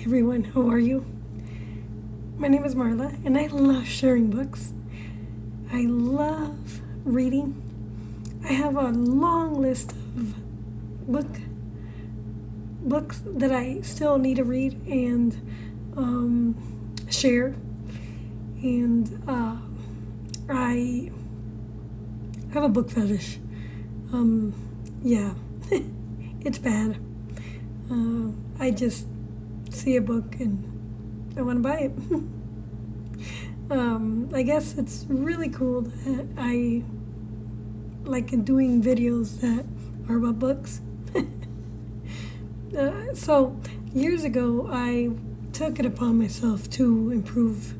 everyone, how are you? My name is Marla, and I love sharing books. I love reading. I have a long list of books that I still need to read and share. And I have a book fetish. Yeah, it's bad. I just see a book and I want to buy it. I guess it's really cool that I like doing videos that are about books. So years ago, I took it upon myself to improve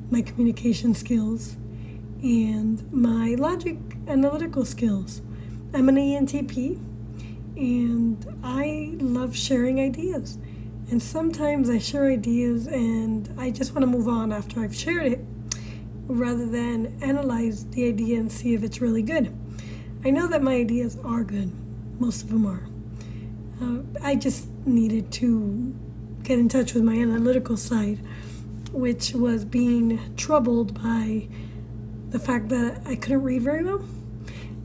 my communication skills and my logic analytical skills. I'm an ENTP, and I love sharing ideas. And sometimes I share ideas and I just want to move on after I've shared it, rather than analyze the idea and see if it's really good. I know that my ideas are good. Most of them are. I just needed to get in touch with my analytical side, which was being troubled by the fact that I couldn't read very well.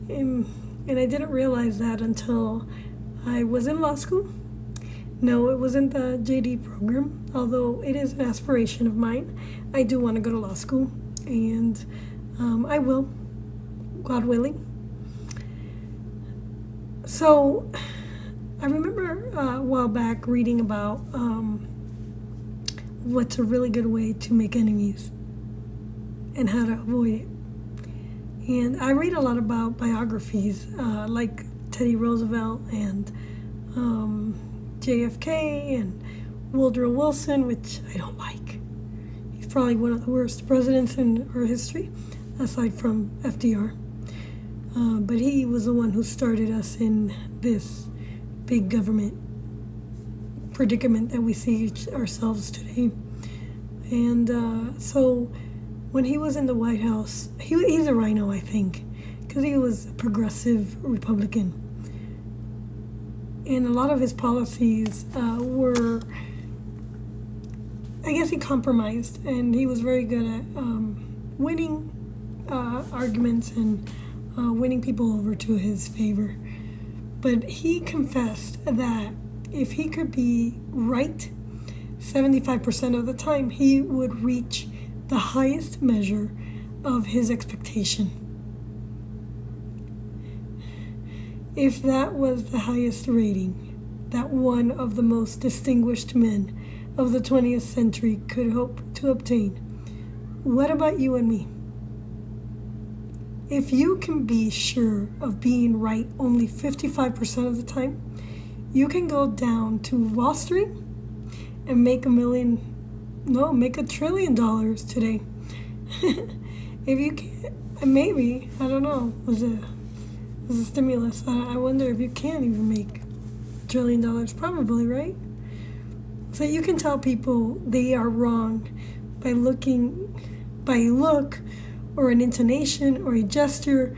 And I didn't realize that until I was in law school. No, it wasn't the JD program, although it is an aspiration of mine. I do want to go to law school, and I will, God willing. So I remember a while back reading about what's a really good way to make enemies and how to avoid it. And I read a lot about biographies like Teddy Roosevelt and JFK and Woodrow Wilson, which I don't like. He's probably one of the worst presidents in our history, aside from FDR. But he was the one who started us in this big government predicament that we see ourselves today. And so when he was in the White House, he's a rhino, I think, because he was a progressive Republican. And a lot of his policies were, I guess he compromised, and he was very good at winning arguments and winning people over to his favor. But he confessed that if he could be right 75% of the time, he would reach the highest measure of his expectation. If that was the highest rating that one of the most distinguished men of the 20th century could hope to obtain, what about you and me? If you can be sure of being right only 55% of the time, you can go down to Wall Street and make $1 trillion today. If you can't, maybe, I don't know, was a stimulus. I wonder if you can even make $1 trillion, probably, right? So you can tell people they are wrong by a look or an intonation or a gesture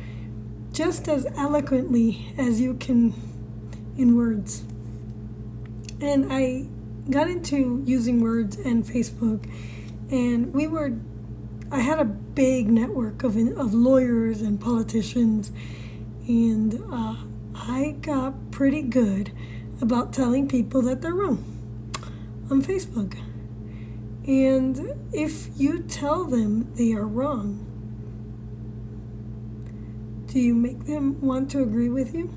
just as eloquently as you can in words. And I got into using words and Facebook, and I had a big network of lawyers and politicians, and I got pretty good about telling people that they're wrong on Facebook. And if you tell them they are wrong, do you make them want to agree with you?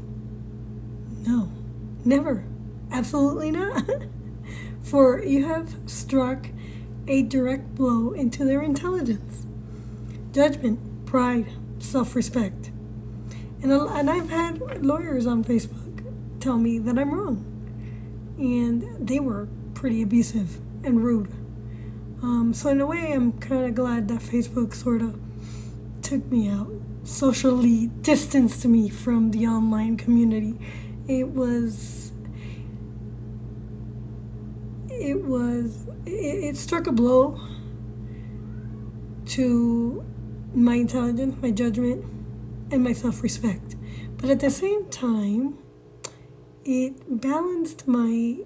No, never. Absolutely not. For you have struck a direct blow into their intelligence, judgment, pride, self-respect. And I've had lawyers on Facebook tell me that I'm wrong. And they were pretty abusive and rude. So in a way, I'm kind of glad that Facebook sort of took me out, socially distanced me from the online community. It struck a blow to my intelligence, my judgment, and my self-respect. But at the same time, it balanced my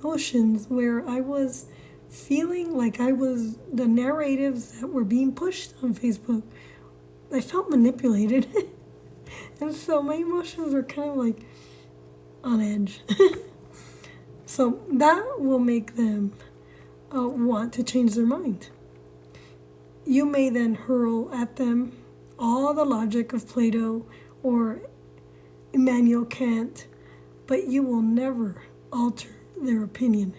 emotions where I was feeling like I was the narratives that were being pushed on Facebook. I felt manipulated. And so my emotions were kind of like on edge. So that will make them want to change their mind. You may then hurl at them all the logic of Plato or Immanuel Kant, but you will never alter their opinion,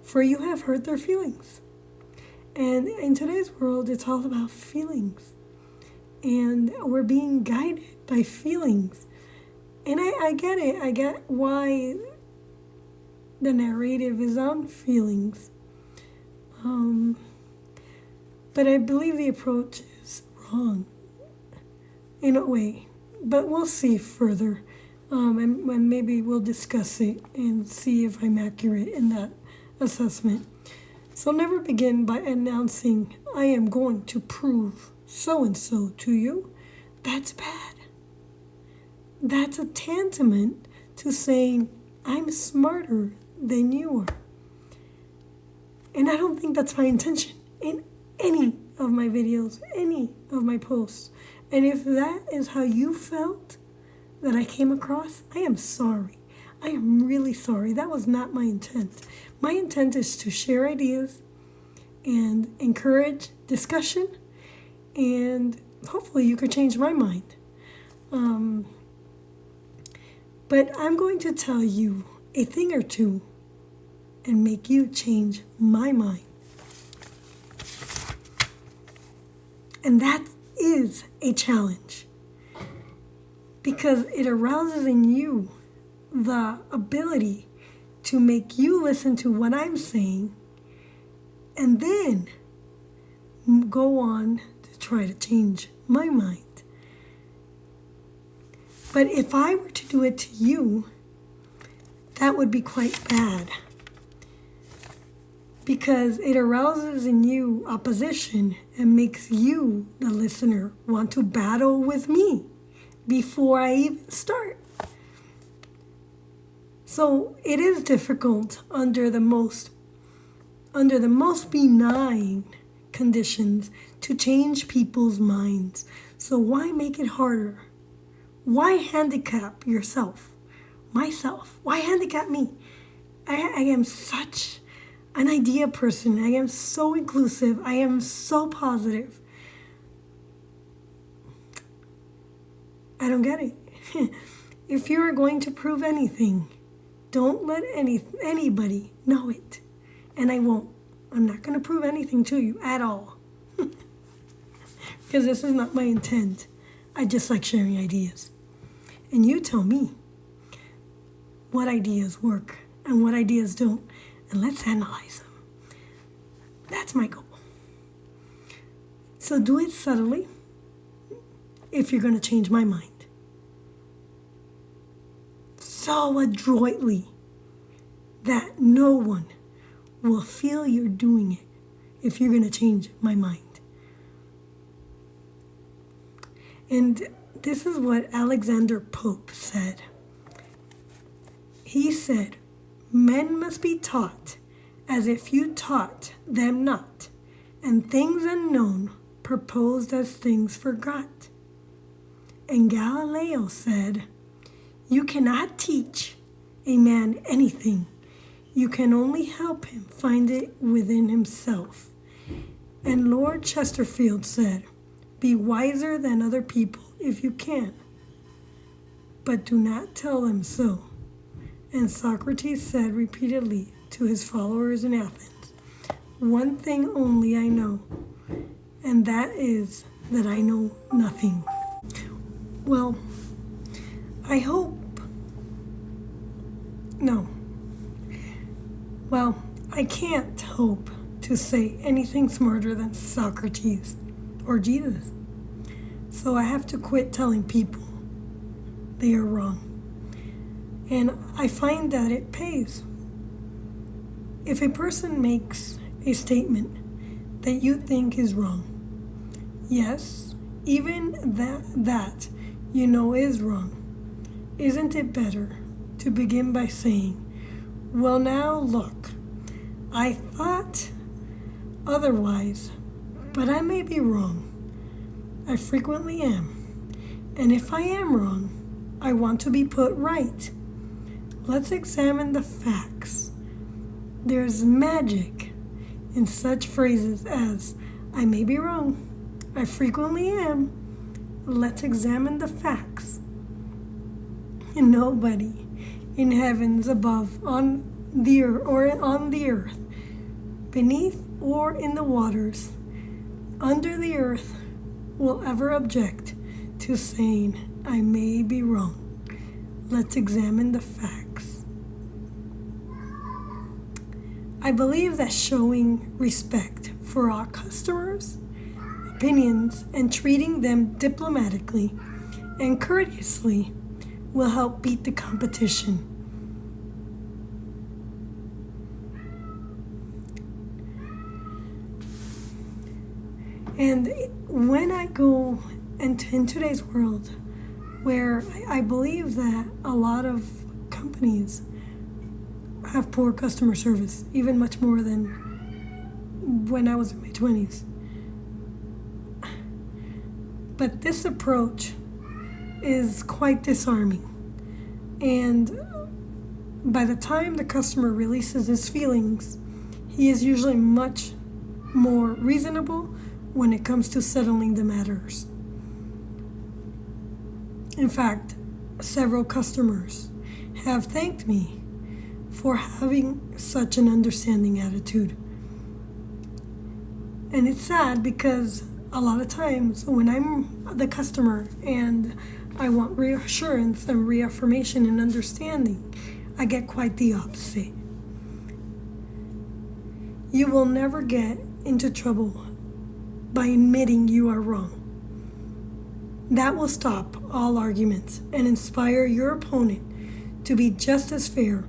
for you have hurt their feelings. And in today's world, it's all about feelings. And we're being guided by feelings. And I get it. I get why the narrative is on feelings. But I believe the approach is wrong in a way. But we'll see further. And maybe we'll discuss it and see if I'm accurate in that assessment. So never begin by announcing, I am going to prove so-and-so to you. That's bad. That's a tantamount to saying, I'm smarter than you are. And I don't think that's my intention in any of my videos, any of my posts. And if that is how you felt that I came across, I am sorry. I am really sorry. That was not my intent. My intent is to share ideas and encourage discussion, and hopefully you could change my mind. But I'm going to tell you a thing or two and make you change my mind. And that is a challenge because it arouses in you the ability to make you listen to what I'm saying and then go on to try to change my mind. But if I were to do it to you, that would be quite bad because it arouses in you opposition and makes you, the listener, want to battle with me before I even start. So it is difficult under the most benign conditions to change people's minds. So why make it harder? Why handicap yourself? Myself? Why handicap me? I am such an idea person. I am so inclusive. I am so positive. I don't get it. If you are going to prove anything, don't let anybody know it. And I won't. I'm not going to prove anything to you at all. Because this is not my intent. I just like sharing ideas. And you tell me what ideas work and what ideas don't. And let's analyze them. That's my goal. So do it subtly if you're going to change my mind. So adroitly that no one will feel you're doing it if you're going to change my mind. And this is what Alexander Pope said. He said, men must be taught as if you taught them not, and things unknown proposed as things forgot. And Galileo said, you cannot teach a man anything. You can only help him find it within himself. And Lord Chesterfield said, be wiser than other people if you can, but do not tell them so. And Socrates said repeatedly to his followers in Athens, one thing only I know, and that is that I know nothing. Well, I can't hope to say anything smarter than Socrates or Jesus. So I have to quit telling people they are wrong. And I find that it pays. If a person makes a statement that you think is wrong, yes, even that you know is wrong, isn't it better to begin by saying, Well, now look, I thought otherwise, but I may be wrong. I frequently am. And if I am wrong, I want to be put right. Let's examine the facts. There's magic in such phrases as, I may be wrong, I frequently am. Let's examine the facts. Nobody in heavens above, on the earth, or on the earth, beneath or in the waters, under the earth, will ever object to saying, I may be wrong. Let's examine the facts. I believe that showing respect for our customers' opinions and treating them diplomatically and courteously will help beat the competition. And when I go in today's world, where I believe that a lot of companies have poor customer service, even much more than when I was in my 20s. But this approach is quite disarming. And by the time the customer releases his feelings, he is usually much more reasonable when it comes to settling the matters. In fact, several customers have thanked me for having such an understanding attitude. And it's sad because a lot of times when I'm the customer and I want reassurance and reaffirmation and understanding, I get quite the opposite. You will never get into trouble by admitting you are wrong. That will stop all arguments and inspire your opponent to be just as fair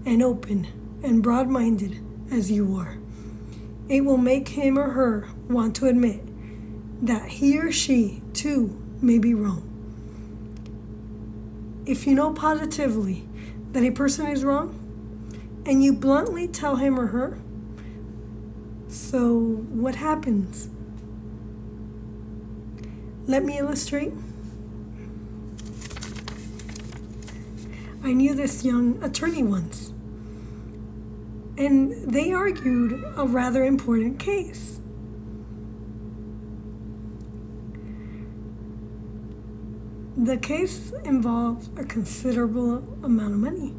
and open and broad-minded as you are. It will make him or her want to admit that he or she, too, may be wrong. If you know positively that a person is wrong, and you bluntly tell him or her, so what happens? Let me illustrate. I knew this young attorney once, and they argued a rather important case. The case involved a considerable amount of money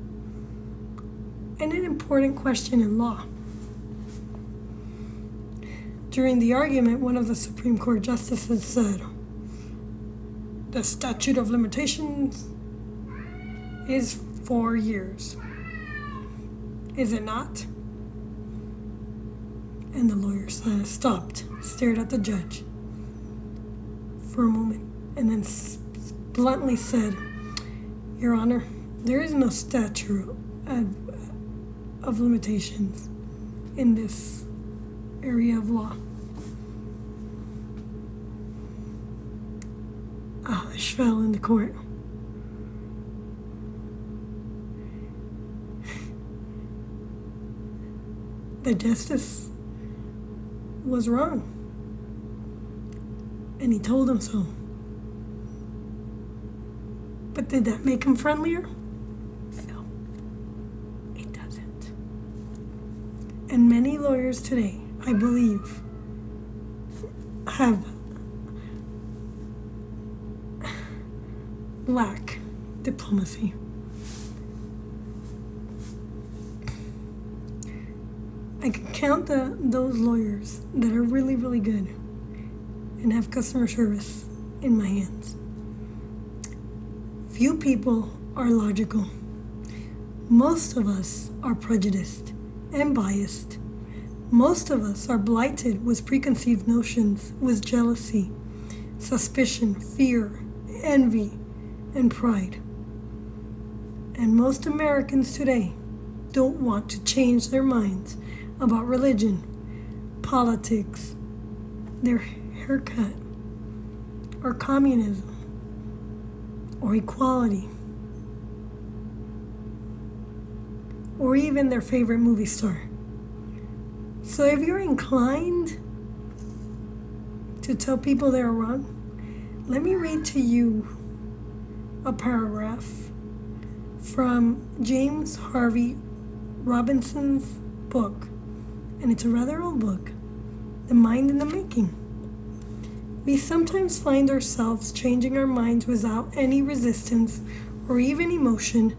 and an important question in law. During the argument, one of the Supreme Court justices said, "The statute of limitations is 4 years. Is it not?" And the lawyer stopped, stared at the judge for a moment, and then bluntly said, "Your Honor, there is no statute of limitations in this area of law." A hush fell in the court. The justice was wrong, and he told him so. But did that make him friendlier? No, it doesn't. And many lawyers today, I believe, lack diplomacy. I can count those lawyers that are really, really good and have customer service in my hands. Few people are logical. Most of us are prejudiced and biased. Most of us are blighted with preconceived notions, with jealousy, suspicion, fear, envy, and pride. And most Americans today don't want to change their minds about religion, politics, their haircut, or communism, or equality. or even their favorite movie star. So if you're inclined to tell people they're wrong, let me read to you a paragraph from James Harvey Robinson's book, and it's a rather old book, The Mind in the Making. We sometimes find ourselves changing our minds without any resistance or even emotion,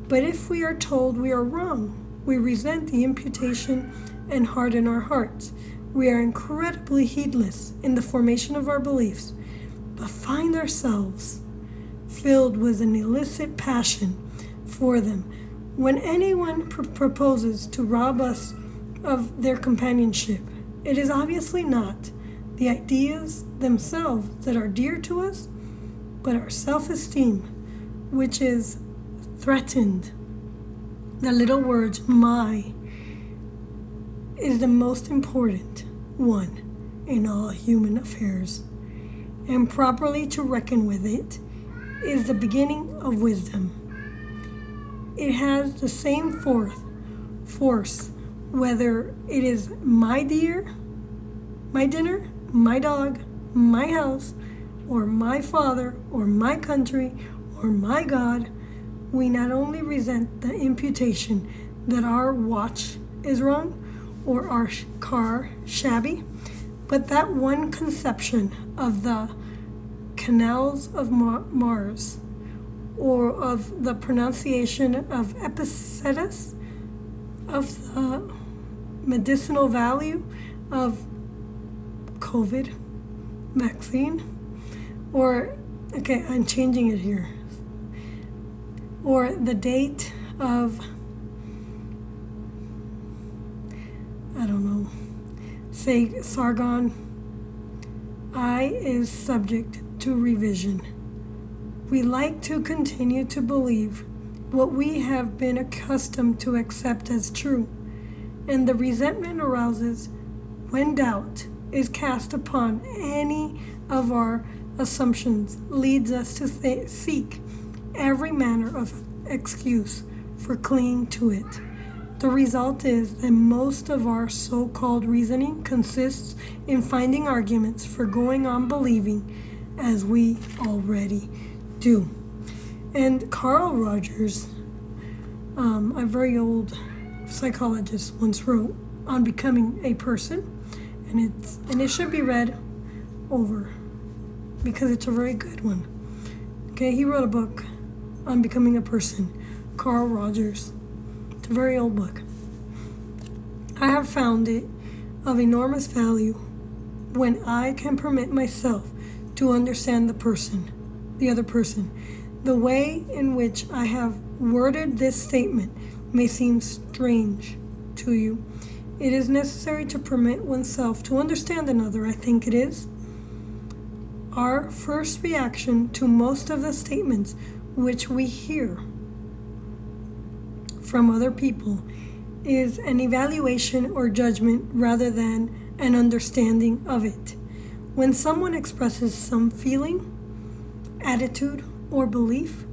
but if we are told we are wrong, we resent the imputation and harden our hearts. We are incredibly heedless in the formation of our beliefs, but find ourselves filled with an illicit passion for them. When anyone proposes to rob us of their companionship, it is obviously not the ideas themselves that are dear to us, but our self-esteem, which is threatened. The little word "my" is the most important one in all human affairs, and properly to reckon with it is the beginning of wisdom. It has the same force whether it is my dear, my dinner, my dog, my house, or my father, or my country, or my God. We not only resent the imputation that our watch is wrong or our car shabby, but that one conception of the canals of Mars, or of the pronunciation of epictetus, of the medicinal value of COVID vaccine, or, okay, I'm changing it here, or the date of, I don't know, say Sargon, I is subject to revision. We like to continue to believe what we have been accustomed to accept as true, and the resentment arises when doubt is cast upon any of our assumptions, leads us to seek every manner of excuse for clinging to it. The result is that most of our so-called reasoning consists in finding arguments for going on believing as we already do. And Carl Rogers, a very old psychologist, once wrote on becoming a person, and it should be read over because it's a very good one. Okay, he wrote a book on becoming a person, Carl Rogers. It's a very old book. I have found it of enormous value when I can permit myself to understand the other person. The way in which I have worded this statement may seem strange to you. It is necessary to permit oneself to understand another. I think it is. Our first reaction to most of the statements which we hear from other people is an evaluation or judgment rather than an understanding of it. When someone expresses some feeling, attitude, or belief,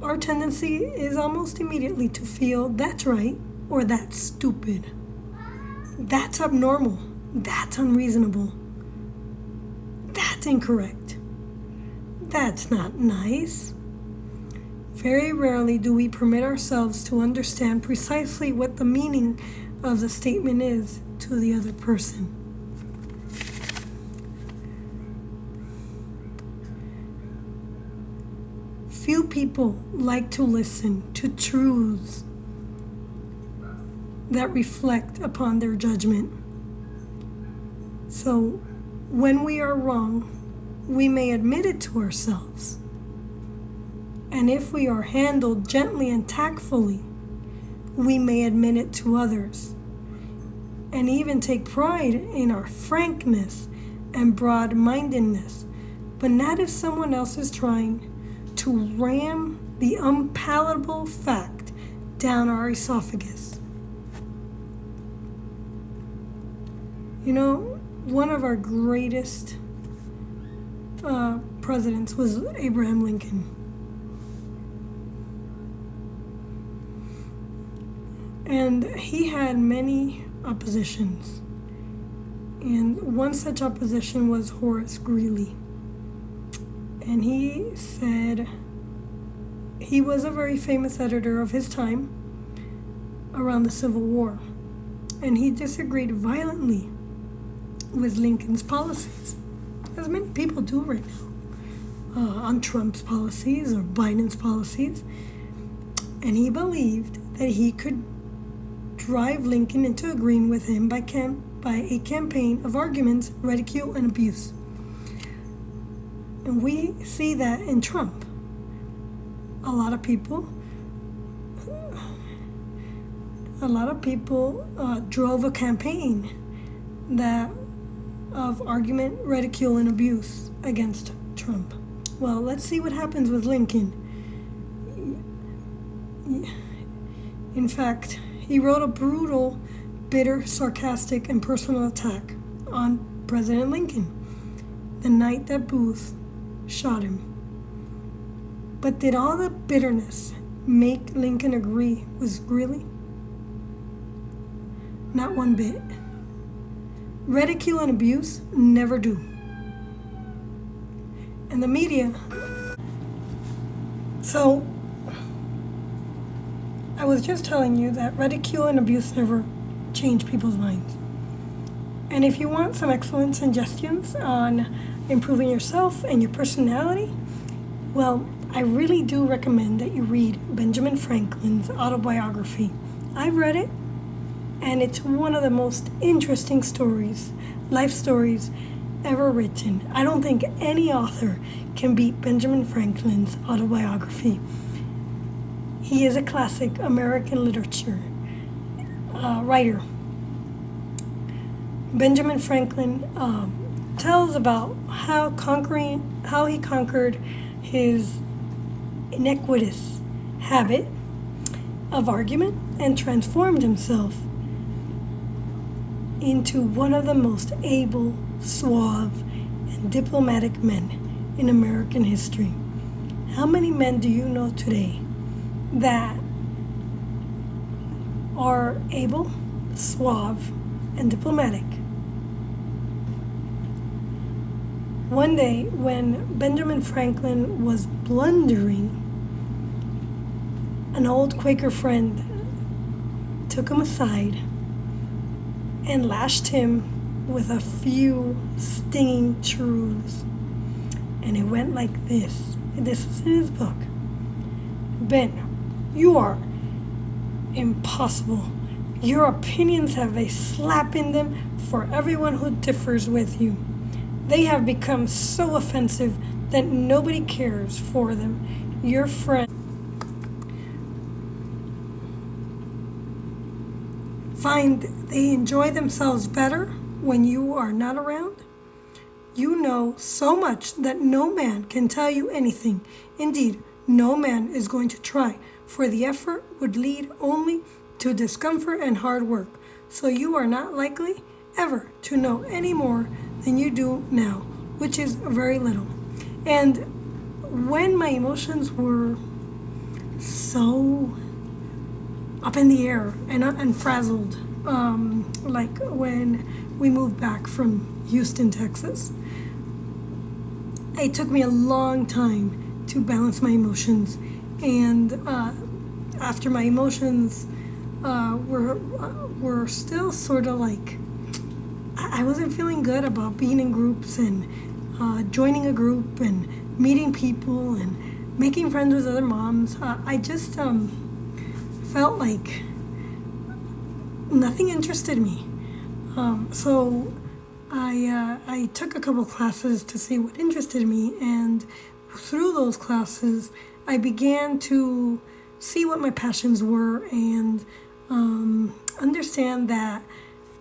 our tendency is almost immediately to feel that's right or that's stupid, that's abnormal, that's unreasonable, that's incorrect, that's not nice. Very rarely do we permit ourselves to understand precisely what the meaning of the statement is to the other person. Few people like to listen to truths that reflect upon their judgment. So, when we are wrong, we may admit it to ourselves. And if we are handled gently and tactfully, we may admit it to others, and even take pride in our frankness and broad-mindedness, but not if someone else is trying to ram the unpalatable fact down our esophagus. You know, one of our greatest presidents was Abraham Lincoln. And he had many oppositions. And one such opposition was Horace Greeley. And he said he was a very famous editor of his time around the Civil War. And he disagreed violently with Lincoln's policies, as many people do right now, on Trump's policies or Biden's policies. And he believed that he could drive Lincoln into agreeing with him by a campaign of arguments, ridicule, and abuse. And we see that in Trump. A lot of people drove a campaign of argument, ridicule, and abuse against Trump. Well, let's see what happens with Lincoln. In fact, he wrote a brutal, bitter, sarcastic, and personal attack on President Lincoln the night that Booth shot him. But did all the bitterness make Lincoln agree with Greeley? Not one bit. Ridicule and abuse never do. And the media. So, I was just telling you that ridicule and abuse never change people's minds. And if you want some excellent suggestions on improving yourself and your personality, well, I really do recommend that you read Benjamin Franklin's autobiography. I've read it, and it's one of the most interesting life stories ever written. I don't think any author can beat Benjamin Franklin's autobiography. He is a classic American literature writer. Benjamin Franklin tells about how he conquered his iniquitous habit of argument and transformed himself into one of the most able, suave, and diplomatic men in American history. How many men do you know today that are able, suave, and diplomatic? One day, when Benjamin Franklin was blundering, an old Quaker friend took him aside and lashed him with a few stinging truths. And it went like this. This is in his book. Ben, you are impossible. Your opinions have a slap in them for everyone who differs with you. They have become so offensive that nobody cares for them. Your friends find they enjoy themselves better when you are not around. You know so much that no man can tell you anything. Indeed, no man is going to try, for the effort would lead only to discomfort and hard work. So you are not likely ever to know any more than you do now, which is very little. And when my emotions were so up in the air and frazzled, like when we moved back from Houston, Texas, it took me a long time to balance my emotions. And after my emotions were still sort of like, I wasn't feeling good about being in groups and joining a group and meeting people and making friends with other moms. I just felt like nothing interested me. So I took a couple classes to see what interested me, and through those classes, I began to see what my passions were and understand that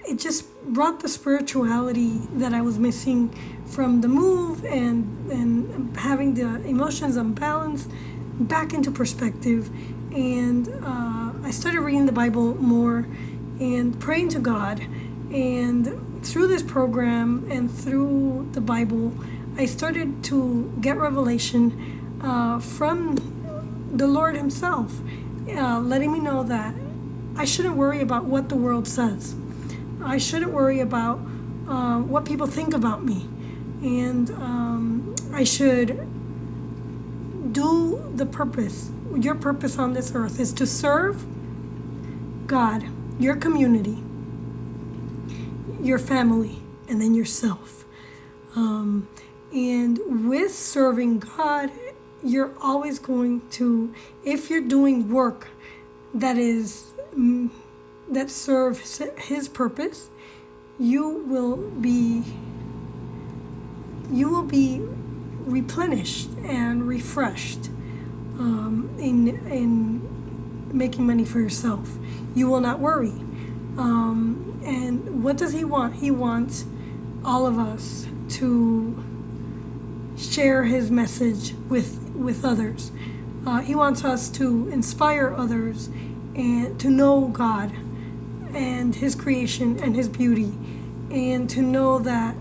it just brought the spirituality that I was missing from the move and having the emotions unbalanced back into perspective. And I started reading the Bible more and praying to God. And through this program and through the Bible, I started to get revelation from the Lord himself, letting me know that I shouldn't worry about what the world says. I shouldn't worry about what people think about me. And I should do the purpose. Your purpose on this earth is to serve God, your community, your family, and then yourself. And with serving God, you're always going to, if you're doing work that serves His purpose, you will be replenished and refreshed in making money for yourself. You will not worry. And what does He want? He wants all of us to share His message with others. He wants us to inspire others and to know God and His creation and His beauty, and to know that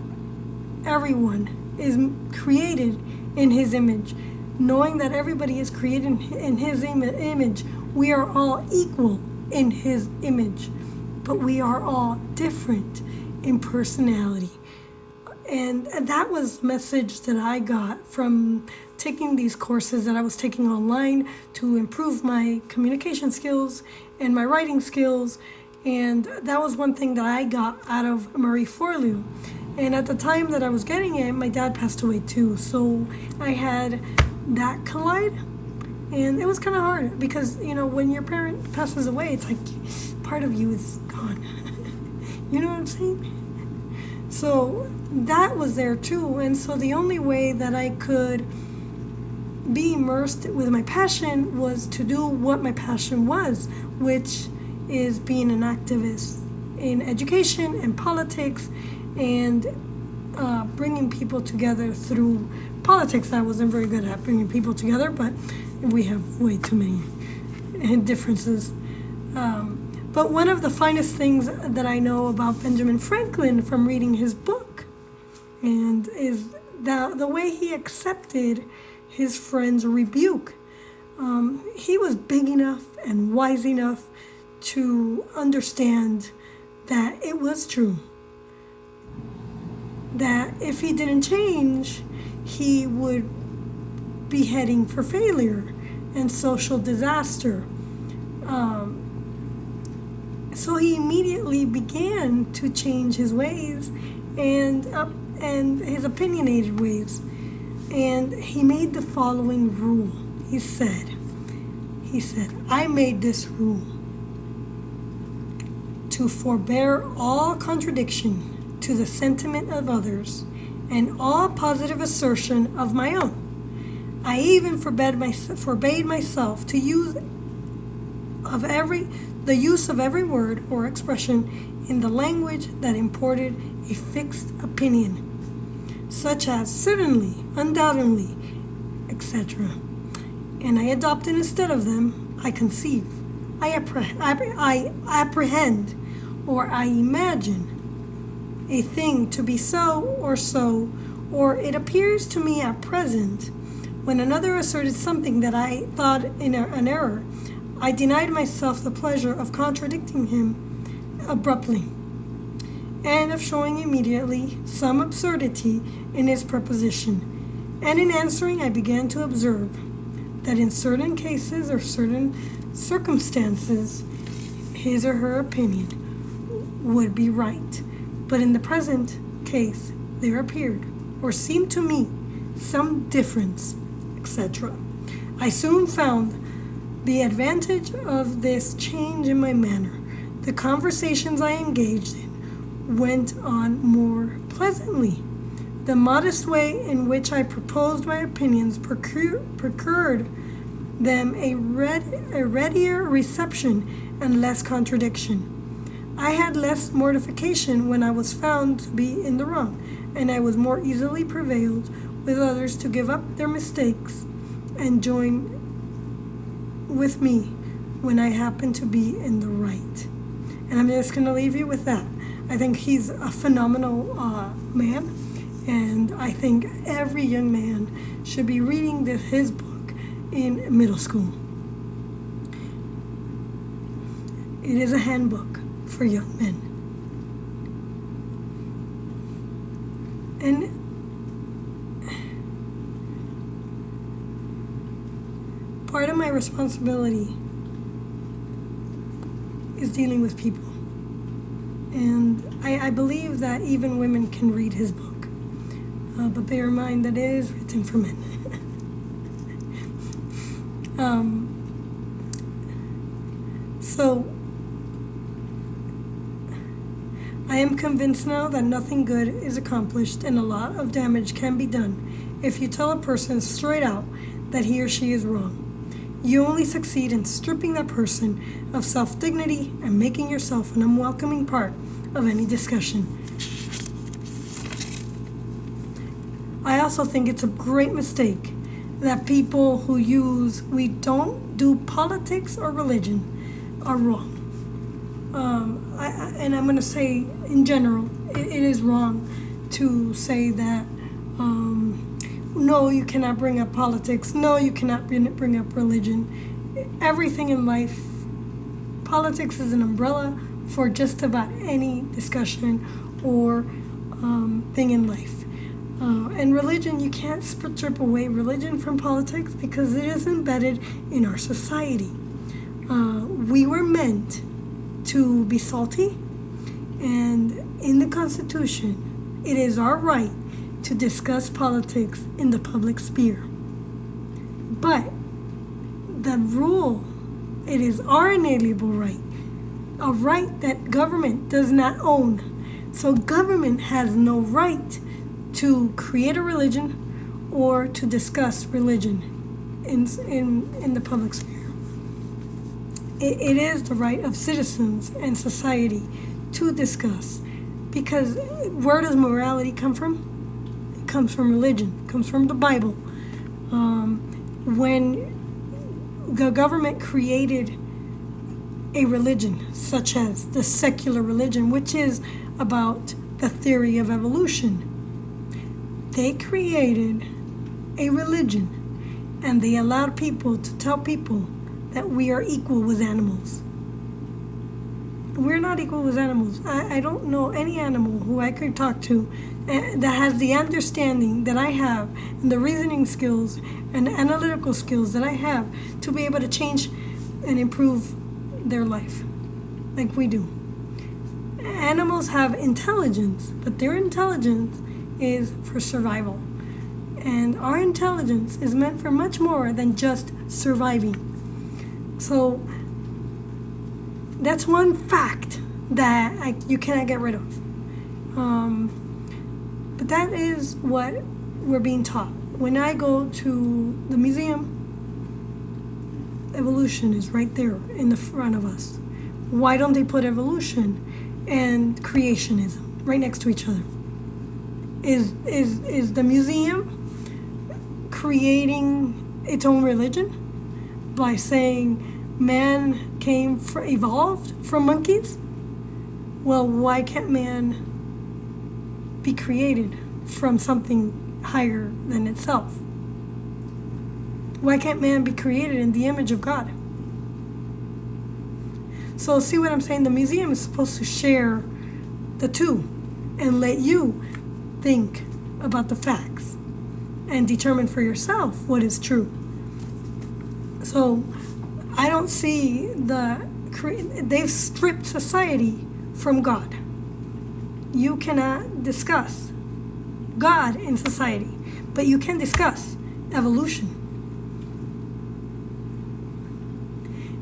everyone is created in His image. Knowing that everybody is created in His image, we are all equal in His image, but we are all different in personality. And that was the message that I got from taking these courses that I was taking online to improve my communication skills and my writing skills. And that was one thing that I got out of Marie Forleo. And at the time that I was getting it, my dad passed away too. So I had that collide. And it was kind of hard because, when your parent passes away, it's like part of you is gone. You know what I'm saying? So that was there too. And so the only way that I could be immersed with my passion was to do what my passion was, which is being an activist in education and politics, and bringing people together through politics. I wasn't very good at bringing people together, but we have way too many differences. But one of the finest things that I know about Benjamin Franklin from reading his book and is the way he accepted his friend's rebuke. He was big enough and wise enough to understand that it was true. That if he didn't change, he would be heading for failure and social disaster. So he immediately began to change his ways and his opinionated ways. And he made the following rule. He said, I made this rule to forbear all contradiction to the sentiment of others and all positive assertion of my own. I even forbade myself to use the use of every word or expression in the language that imported a fixed opinion, such as certainly, undoubtedly, etc. And I adopted instead of them, I conceive, I apprehend, or I imagine a thing to be so, or it appears to me at present. When another asserted something that I thought an error, I denied myself the pleasure of contradicting him abruptly, and of showing immediately some absurdity in his proposition. And in answering, I began to observe that in certain cases or certain circumstances, his or her opinion would be right. But in the present case, there appeared, or seemed to me, some difference, etc. I soon found the advantage of this change in my manner. The conversations I engaged in went on more pleasantly. The modest way in which I proposed my opinions procured them a readier reception and less contradiction. I had less mortification when I was found to be in the wrong, and I was more easily prevailed with others to give up their mistakes and join with me when I happen to be in the right. And I'm just going to leave you with that. I think he's a phenomenal man, and I think every young man should be reading his book in middle school. It is a handbook for young men. And part of my responsibility is dealing with people. And I believe that even women can read his book. But bear in mind that it is written for men. So, I am convinced now that nothing good is accomplished and a lot of damage can be done if you tell a person straight out that he or she is wrong. You only succeed in stripping that person of self-dignity and making yourself an unwelcoming part of any discussion. I also think it's a great mistake that people who use "we don't do politics or religion" are wrong. And I'm going to say, in general, it is wrong to say that, no, you cannot bring up politics. No, you cannot bring up religion. Everything in life, politics is an umbrella for just about any discussion or thing in life. And religion, you can't strip away religion from politics because it is embedded in our society. We were meant to be salty, and in the Constitution, it is our right to discuss politics in the public sphere. But the rule, it is our inalienable right, a right that government does not own. So government has no right to create a religion or to discuss religion in the public sphere. It is the right of citizens and society to discuss, because where does morality come from? It comes from religion, it comes from the Bible. When the government created a religion, such as the secular religion, which is about the theory of evolution, they created a religion and they allowed people to tell people that we are equal with animals. We're not equal with animals. I don't know any animal who I could talk to that has the understanding that I have and the reasoning skills and analytical skills that I have to be able to change and improve their life like we do. Animals have intelligence, but their intelligence is for survival. And our intelligence is meant for much more than just surviving. So that's one fact that you cannot get rid of. But that is what we're being taught. When I go to the museum, evolution is right there in the front of us. Why don't they put evolution and creationism right next to each other? Is the museum creating its own religion by saying man evolved from monkeys? Well, why can't man be created from something higher than itself? Why can't man be created in the image of God? So see what I'm saying? The museum is supposed to share the two and let you think about the facts and determine for yourself what is true. So I don't see they've stripped society from God. You cannot discuss God in society, but you can discuss evolution.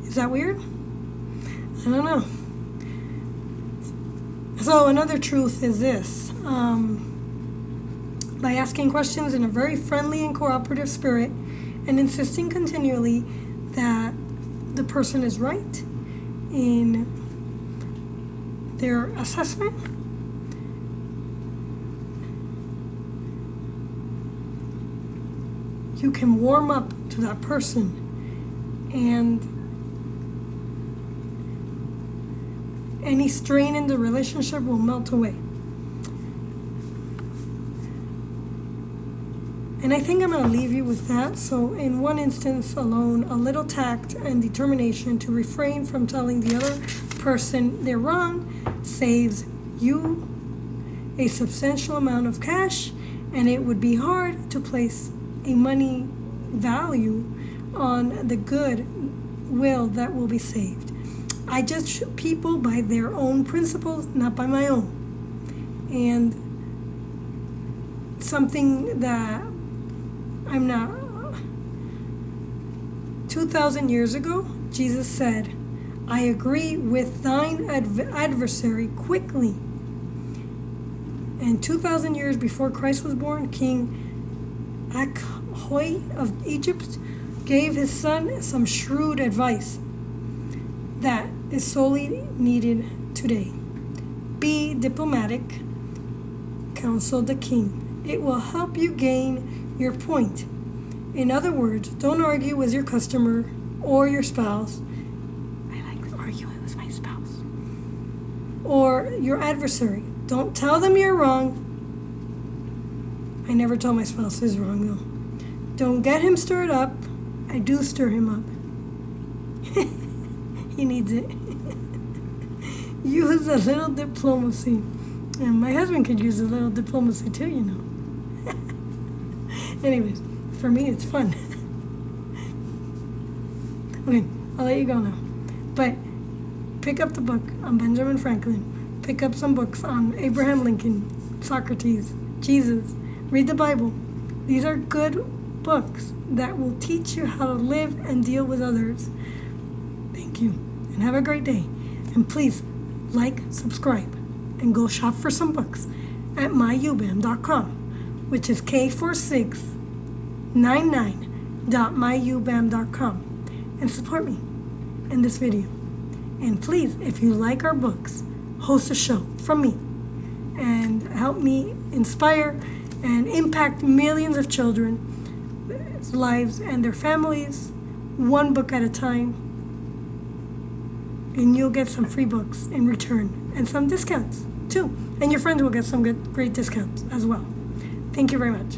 Is that weird? I don't know. So another truth is this. By asking questions in a very friendly and cooperative spirit and insisting continually that the person is right in their assessment, you can warm up to that person and any strain in the relationship will melt away. And I think I'm going to leave you with that. So, in one instance alone, a little tact and determination to refrain from telling the other person they're wrong saves you a substantial amount of cash, and it would be hard to place a money value on the good will that will be saved. I judge people by their own principles, not by my own. And something that I'm not. 2,000 years ago, Jesus said, I agree with thine adversary quickly. And 2,000 years before Christ was born, King Akhoy of Egypt gave his son some shrewd advice that is sorely needed today. Be diplomatic, counsel the king. It will help you gain your point. In other words, don't argue with your customer or your spouse. I like arguing with my spouse. Or your adversary. Don't tell them you're wrong. I never tell my spouse he's wrong, though. Don't get him stirred up. I do stir him up. He needs it. Use a little diplomacy. And my husband could use a little diplomacy too, you know. Anyways, for me it's fun. Okay, I'll let you go now. But pick up the book on Benjamin Franklin. Pick up some books on Abraham Lincoln, Socrates, Jesus. Read the Bible. These are good books that will teach you how to live and deal with others. Thank you, and have a great day. And please like, subscribe, and go shop for some books at myubam.com, which is K4699.myubam.com, and support me in this video. And please, if you like our books, host a show from me and help me inspire and impact millions of children's lives and their families, one book at a time. And you'll get some free books in return and some discounts too. And your friends will get some great discounts as well. Thank you very much.